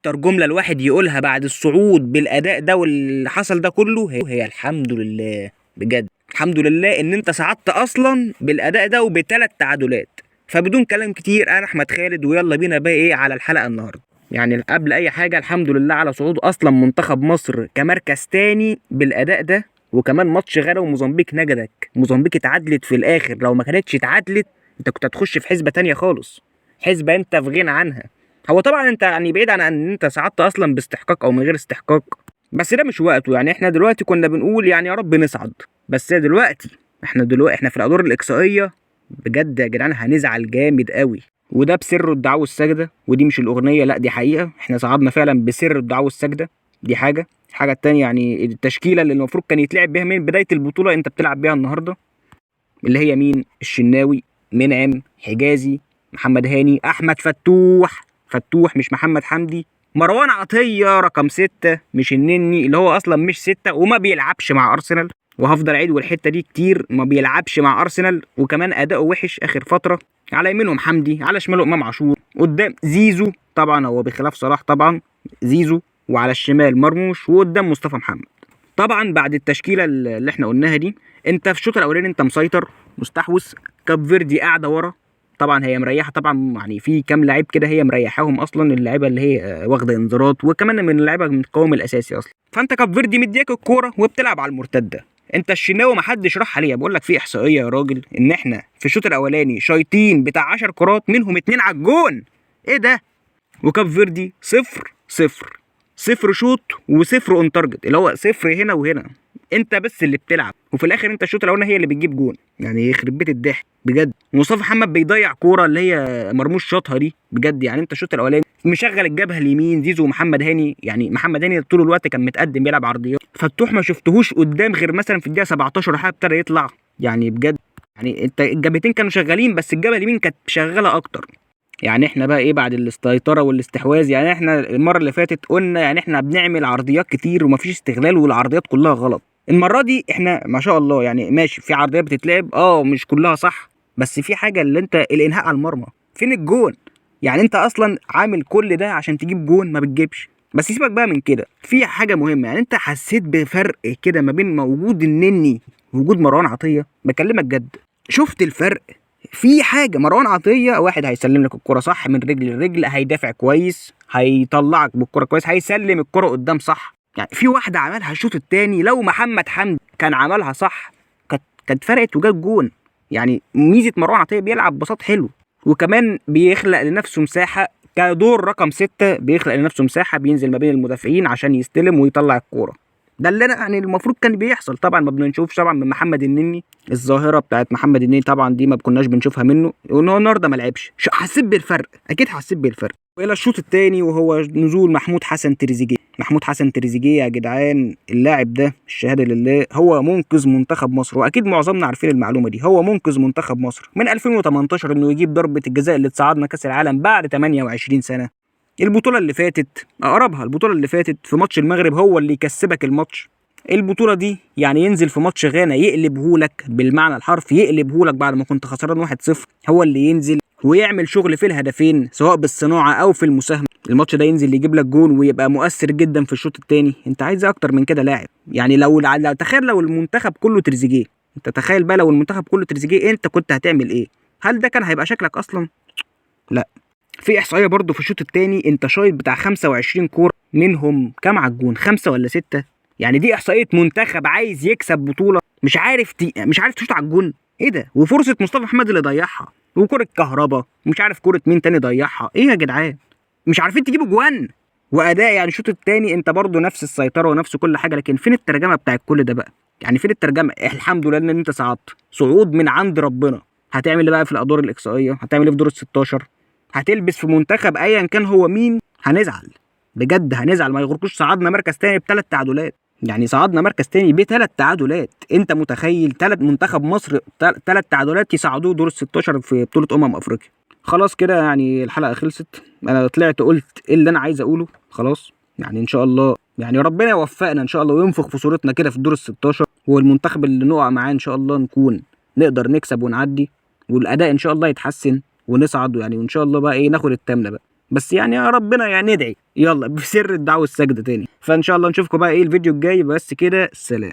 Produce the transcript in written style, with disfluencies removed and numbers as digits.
اكتر جمله الواحد يقولها بعد الصعود بالاداء ده واللي حصل ده كله هي الحمد لله. بجد الحمد لله ان انت صعدت اصلا بالاداء ده وبثلاث تعادلات. فبدون كلام كتير انا احمد خالد، ويلا بينا بقى ايه على الحلقه النهارده. يعني قبل اي حاجه الحمد لله على صعود اصلا منتخب مصر كمركز تاني بالاداء ده. وكمان ماتش غانا وموزمبيق نجدك، موزمبيق اتعادلت في الاخر، لو ما كانتش اتعادلت انت كنت هتخش في حسبه تانيه خالص، حسبه انت في غنى عنها. هو طبعا انت يعني بعيد عن ان انت صعدت اصلا باستحقاق او من غير استحقاق، بس ده مش وقته. يعني احنا دلوقتي كنا بنقول يعني يا رب نصعد، بس دلوقتي احنا في الادوار الاقصائيه. بجد يا جدعان هنزعل جامد قوي، وده بسر الدعاء والسجده. ودي مش الاغنيه، لا دي حقيقه، احنا صعدنا فعلا بسر الدعاء والسجده. دي الحاجه التانيه يعني التشكيله اللي المفروض كان يتلعب بيها من بدايه البطوله انت بتلعب بيها النهارده، اللي هي مين؟ الشناوي، منعم، حجازي، محمد هاني، احمد فتوح مش محمد حمدي، مروان عطيه رقم 6 مش النني اللي هو اصلا مش 6 وما بيلعبش مع ارسنال. وهفضل اعيد والحته دي كتير، ما بيلعبش مع ارسنال وكمان اداؤه وحش اخر فتره. على يمينهم حمدي، على شماله امام عاشور، قدام زيزو طبعا هو بخلاف صلاح طبعا زيزو، وعلى الشمال مرموش، وقدام مصطفى محمد. طبعا بعد التشكيله اللي احنا قلناها دي انت في الشوط الاولاني انت مسيطر مستحوذ. كاب فيردي قاعده ورا، طبعا هي مريحه طبعا، يعني في كام لعيب كده هي مريحاهم اصلا، اللعيبه اللي هي واخده انذارات وكمان من اللعيبه من القوام الاساسي اصلا. فانت كاب فيردي مدياك الكوره وبتلعب على المرتده. انت الشناوي ما حدش راح عليه، بقول لك في احصائيه يا راجل ان احنا في الشوط الاولاني شايطين بتاع 10 كرات منهم 2 على الجون. ايه ده؟ وكاب فيردي صفر صفر، صفر شوط وصفر اون تارجت، اللي هو صفر هنا وهنا. انت بس اللي بتلعب، وفي الاخر انت الشوط الاولاني هي اللي بتجيب جون. يعني يخرب بيت الضحك بجد. مصطفى محمد بيضيع كوره اللي هي مرموش شاطها دي بجد. يعني انت الشوط الاولاني مشغل الجبهه اليمين زيزو ومحمد هاني، يعني محمد هاني طول الوقت كان متقدم بيلعب عرضيات. فتوح ما شفتهوش قدام غير مثلا في الدقيقه 17 حاجه ابتدى يطلع. يعني بجد يعني انت الجبهتين كانوا شغالين بس الجبهه اليمين كانت شغاله اكتر. يعني احنا بقى ايه بعد السيطره والاستحواذ؟ يعني احنا المره اللي فاتت قلنا يعني احنا بنعمل عرضيات كتير ومفيش استغلال والعرضيات كلها غلط. المره دي احنا ما شاء الله يعني ماشي في عرضيات بتتلعب مش كلها صح، بس في حاجه اللي انت الانهاء على المرمى. فين الجون؟ يعني انت اصلا عامل كل ده عشان تجيب جون ما بتجيبش. بس سيبك بقى من كده، في حاجه مهمه. يعني انت حسيت بفرق كده ما بين موجود النني ووجود مروان عطيه؟ بكلمك جد، شفت الفرق؟ في حاجه مروان عطيه واحد هيسلم لك الكره صح من رجل لرجل، هيدافع كويس، هيطلعك بالكره كويس، هيسلم الكره قدام صح. يعني في واحده عملها الشوط الثاني لو محمد حمدي كان عملها صح كانت فرقت وجاب جون. يعني ميزه مروان عطيه بيلعب بساط حلو، وكمان بيخلق لنفسه مساحه كدور رقم 6، بيخلق لنفسه مساحه بينزل ما بين المدافعين عشان يستلم ويطلع الكوره. ده اللي انا يعني المفروض كان بيحصل. طبعا ما بنشوفش طبعا من محمد النني الظاهره بتاعت محمد النني، طبعا دي ما كناش بنشوفها منه، وان هو النهارده ما لعبش. حسيت بالفرق، اكيد حسيت بالفرق. والى الشوط الثاني وهو نزول محمود حسن تريزيجيه. محمود حسن تريزيجيه يا جدعان اللاعب ده الشهاده لله هو منقذ منتخب مصر، واكيد معظمنا عارفين المعلومه دي. هو منقذ منتخب مصر من 2018 انه يجيب ضربه الجزاء اللي تصعدنا كاس العالم بعد 28 سنه. البطوله اللي فاتت اقربها، البطوله اللي فاتت في ماتش المغرب هو اللي يكسبك الماتش. البطوله دي يعني ينزل في ماتش غانا يقلبهولك بالمعنى الحرفي، يقلبهولك بعد ما كنت خسران 1-0. هو اللي ينزل ويعمل شغل في الهدفين سواء بالصناعه او في المساهمه. الماتش ده ينزل يجيب لك جون ويبقى مؤثر جدا في الشوط الثاني. انت عايز اكتر من كده لاعب؟ يعني لو تخيل لو المنتخب كله تريزيجيه، انت تخيل بقى لو المنتخب كله تريزيجيه انت كنت هتعمل ايه؟ هل ده كان هيبقى شكلك اصلا؟ لا. في احصائيه برضو في الشوط الثاني انت شايط بتاع 25 كوره منهم كام على الجون؟ 5 ولا 6؟ يعني دي احصائيه منتخب عايز يكسب بطوله مش عارف تشوط على الجون. ايه ده؟ وفرصه مصطفى محمد اللي ضيعها، وكره كهربا، ومش عارف كره مين تاني ضيعها. ايه يا جدعان؟ مش عارفين تجيبوا جوان واداء. يعني الشوط الثاني انت برضو نفس السيطره ونفس كل حاجه، لكن فين الترجمه بتاعت كل ده بقى؟ يعني فين الترجمه؟ الحمد لله ان انت صعدت، صعود من عند ربنا. هتعمل ايه بقى في الادوار الاقصائيه؟ هتعمل ايه في دور ال 16؟ هتلبس في منتخب ايا كان هو مين؟ هنزعل بجد، هنزعل. ما يغركوش صعدنا مركز تاني بثلاث تعادلات. يعني صعدنا مركز تاني بثلاث تعادلات. انت متخيل منتخب مصر ثلاث تعادلات يصعدوه دور ال 16 في بطوله افريقيا؟ خلاص كده يعني الحلقه خلصت. انا طلعت قلت ايه اللي انا عايز اقوله خلاص. يعني ان شاء الله يعني ربنا يوفقنا ان شاء الله وينفخ في صورتنا كده في الدور ال 16، والمنتخب اللي نقع معاه ان شاء الله نكون نقدر نكسب ونعدي، والاداء ان شاء الله يتحسن ونصعد يعني. وان شاء الله بقى ايه ناخد التامنه بقى. بس يعني يا ربنا يعني ندعي يلا بسر الدعوة والسجدة تاني. فان شاء الله نشوفكم بقى ايه الفيديو الجاي. بس كده، سلام.